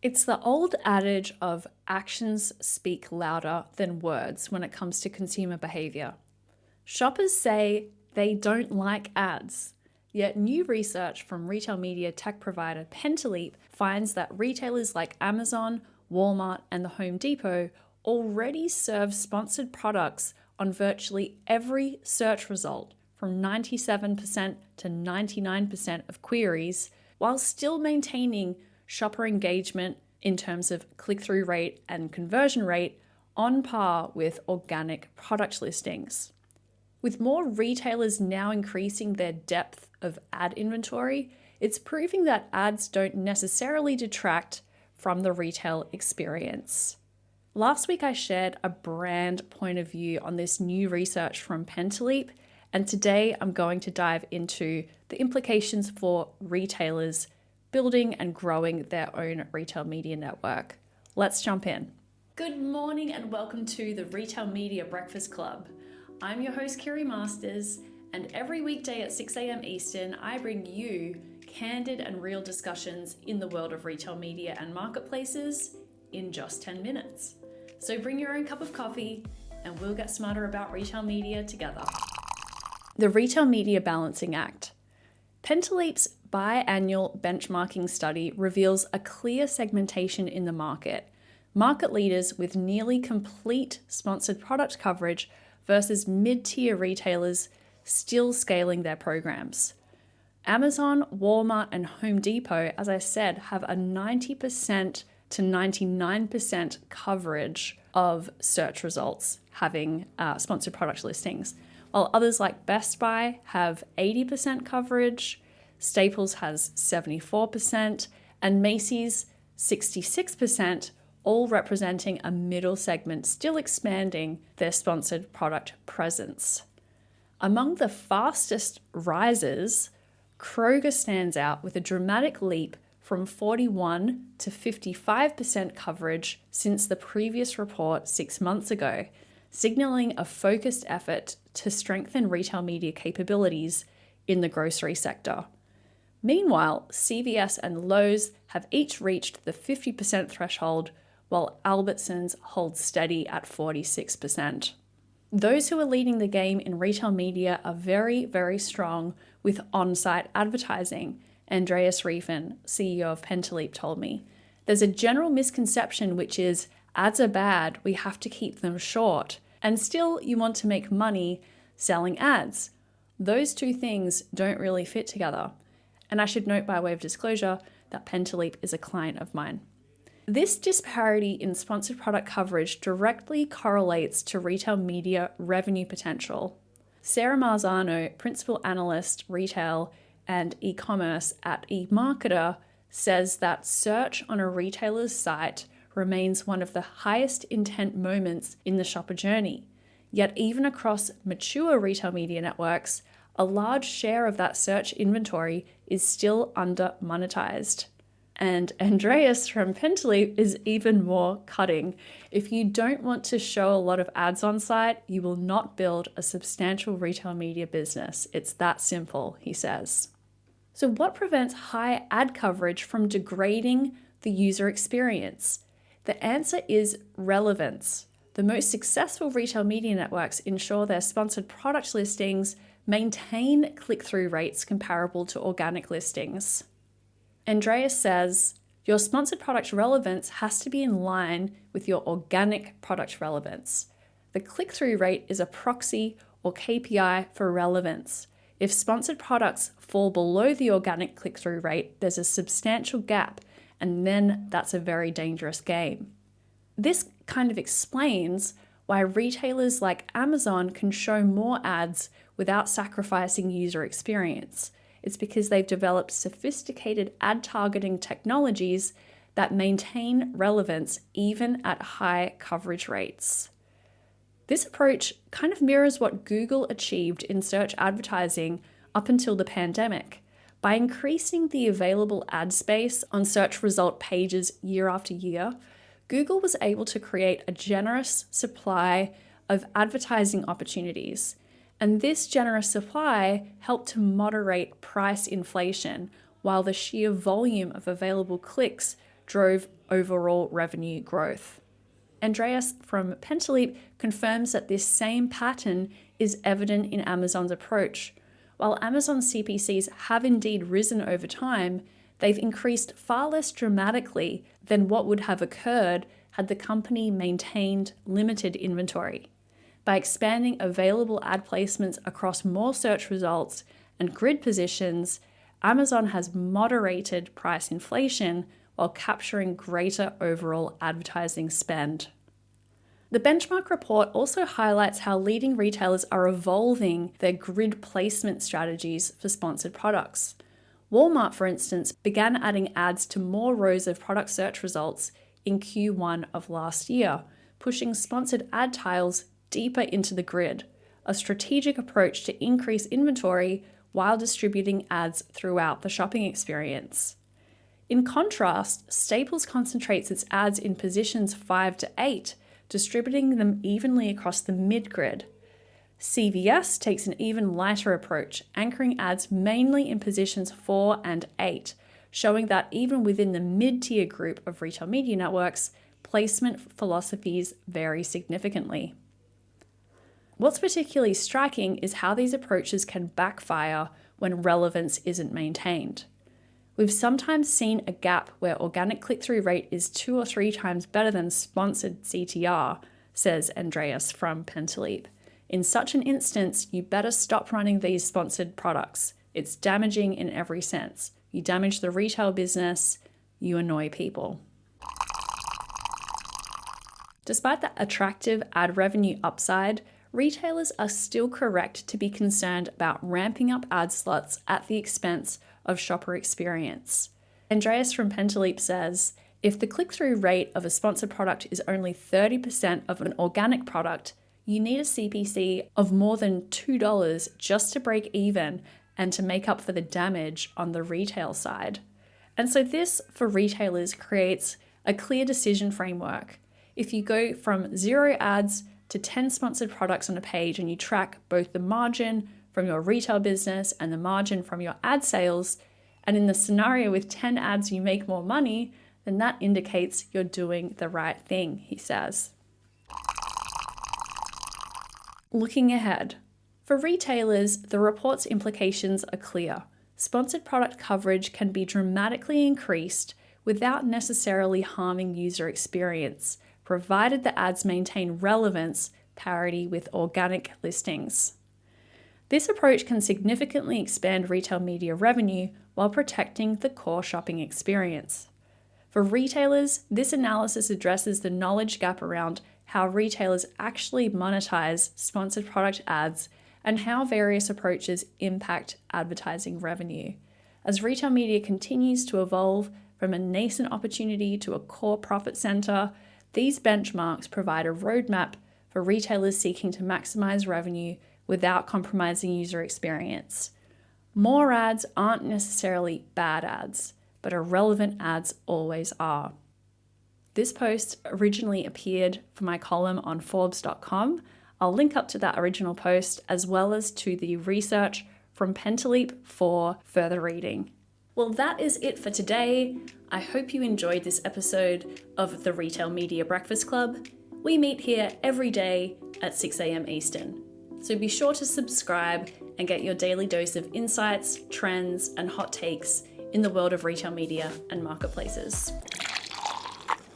It's the old adage of actions speak louder than words when it comes to consumer behavior. Shoppers say they don't like ads, yet new research from retail media tech provider Pentaleap finds that retailers like Amazon, Walmart, and the Home Depot already serve sponsored products on virtually every search result, from 97% to 99% of queries, while still maintaining shopper engagement in terms of click-through rate and conversion rate on par with organic product listings. With more retailers now increasing their depth of ad inventory, it's proving that ads don't necessarily detract from the retail experience. Last week I shared a brand point of view on this new research from Pentaleap, and today I'm going to dive into the implications for retailers building and growing their own retail media network. Let's jump in. Good morning and welcome to the Retail Media Breakfast Club. I'm your host, Kiri Masters, and every weekday at 6 a.m. Eastern, I bring you candid and real discussions in the world of retail media and marketplaces in just 10 minutes. So bring your own cup of coffee and we'll get smarter about retail media together. The Retail Media Balancing Act. Pentaleap's biannual benchmarking study reveals a clear segmentation in the market. Market leaders with nearly complete sponsored product coverage versus mid-tier retailers still scaling their programs. Amazon, Walmart, and Home Depot, as I said, have a 90% to 99% coverage of search results having sponsored product listings, while others like Best Buy have 80% coverage, Staples has 74%, and Macy's 66%, all representing a middle segment still expanding their sponsored product presence. Among the fastest risers, Kroger stands out with a dramatic leap from 41 to 55% coverage since the previous report 6 months ago, signaling a focused effort to strengthen retail media capabilities in the grocery sector. Meanwhile, CVS and Lowe's have each reached the 50% threshold, while Albertsons holds steady at 46%. Those who are leading the game in retail media are very, very strong with on-site advertising, Andreas Riefen, CEO of Pentaleap, told me. There's a general misconception which is, ads are bad, we have to keep them short, and still you want to make money selling ads. Those two things don't really fit together. And I should note by way of disclosure that Pentaleap is a client of mine. This disparity in sponsored product coverage directly correlates to retail media revenue potential. Sarah Marzano, Principal Analyst, Retail and E-commerce at eMarketer, says that search on a retailer's site remains one of the highest intent moments in the shopper journey. Yet even across mature retail media networks, a large share of that search inventory is still under-monetized. And Andreas from Pentaleap is even more cutting. If you don't want to show a lot of ads on site, you will not build a substantial retail media business. It's that simple, he says. So what prevents high ad coverage from degrading the user experience? The answer is relevance. The most successful retail media networks ensure their sponsored product listings maintain click-through rates comparable to organic listings. Andreas says, your sponsored product relevance has to be in line with your organic product relevance. The click-through rate is a proxy or KPI for relevance. If sponsored products fall below the organic click-through rate, there's a substantial gap, and then that's a very dangerous game. This kind of explains why retailers like Amazon can show more ads without sacrificing user experience. It's because they've developed sophisticated ad targeting technologies that maintain relevance even at high coverage rates. This approach kind of mirrors what Google achieved in search advertising up until the pandemic. By increasing the available ad space on search result pages year after year, Google was able to create a generous supply of advertising opportunities. And this generous supply helped to moderate price inflation, while the sheer volume of available clicks drove overall revenue growth. Andreas from Pentaleap confirms that this same pattern is evident in Amazon's approach. While Amazon's CPCs have indeed risen over time, they've increased far less dramatically than what would have occurred had the company maintained limited inventory. By expanding available ad placements across more search results and grid positions, Amazon has moderated price inflation while capturing greater overall advertising spend. The benchmark report also highlights how leading retailers are evolving their grid placement strategies for sponsored products. Walmart, for instance, began adding ads to more rows of product search results in Q1 of last year, pushing sponsored ad tiles deeper into the grid, a strategic approach to increase inventory while distributing ads throughout the shopping experience. In contrast, Staples concentrates its ads in positions 5 to 8, distributing them evenly across the mid-grid. CVS takes an even lighter approach, anchoring ads mainly in positions 4 and 8, showing that even within the mid-tier group of retail media networks, placement philosophies vary significantly. What's particularly striking is how these approaches can backfire when relevance isn't maintained. We've sometimes seen a gap where organic click-through rate is 2 or 3 times better than sponsored CTR, says Andreas from Pentaleap. In such an instance, you better stop running these sponsored products. It's damaging in every sense. You damage the retail business, you annoy people. Despite the attractive ad revenue upside, retailers are still correct to be concerned about ramping up ad slots at the expense of shopper experience. Andreas from Pentaleap says, if the click-through rate of a sponsored product is only 30% of an organic product, you need a CPC of more than $2 just to break even and to make up for the damage on the retail side. And so this, for retailers, creates a clear decision framework. If you go from 0 ads to 10 sponsored products on a page and you track both the margin from your retail business and the margin from your ad sales, and in the scenario with 10 ads you make more money, then that indicates you're doing the right thing, he says. Looking ahead. For retailers, the report's implications are clear. Sponsored product coverage can be dramatically increased without necessarily harming user experience, provided the ads maintain relevance parity with organic listings. This approach can significantly expand retail media revenue while protecting the core shopping experience. For retailers, this analysis addresses the knowledge gap around how retailers actually monetize sponsored product ads and how various approaches impact advertising revenue. As retail media continues to evolve from a nascent opportunity to a core profit center, these benchmarks provide a roadmap for retailers seeking to maximize revenue without compromising user experience. More ads aren't necessarily bad ads, but irrelevant ads always are. This post originally appeared for my column on Forbes.com. I'll link up to that original post as well as to the research from Pentaleap for further reading. Well, that is it for today. I hope you enjoyed this episode of the Retail Media Breakfast Club. We meet here every day at 6 a.m. Eastern. So be sure to subscribe and get your daily dose of insights, trends, and hot takes in the world of retail media and marketplaces.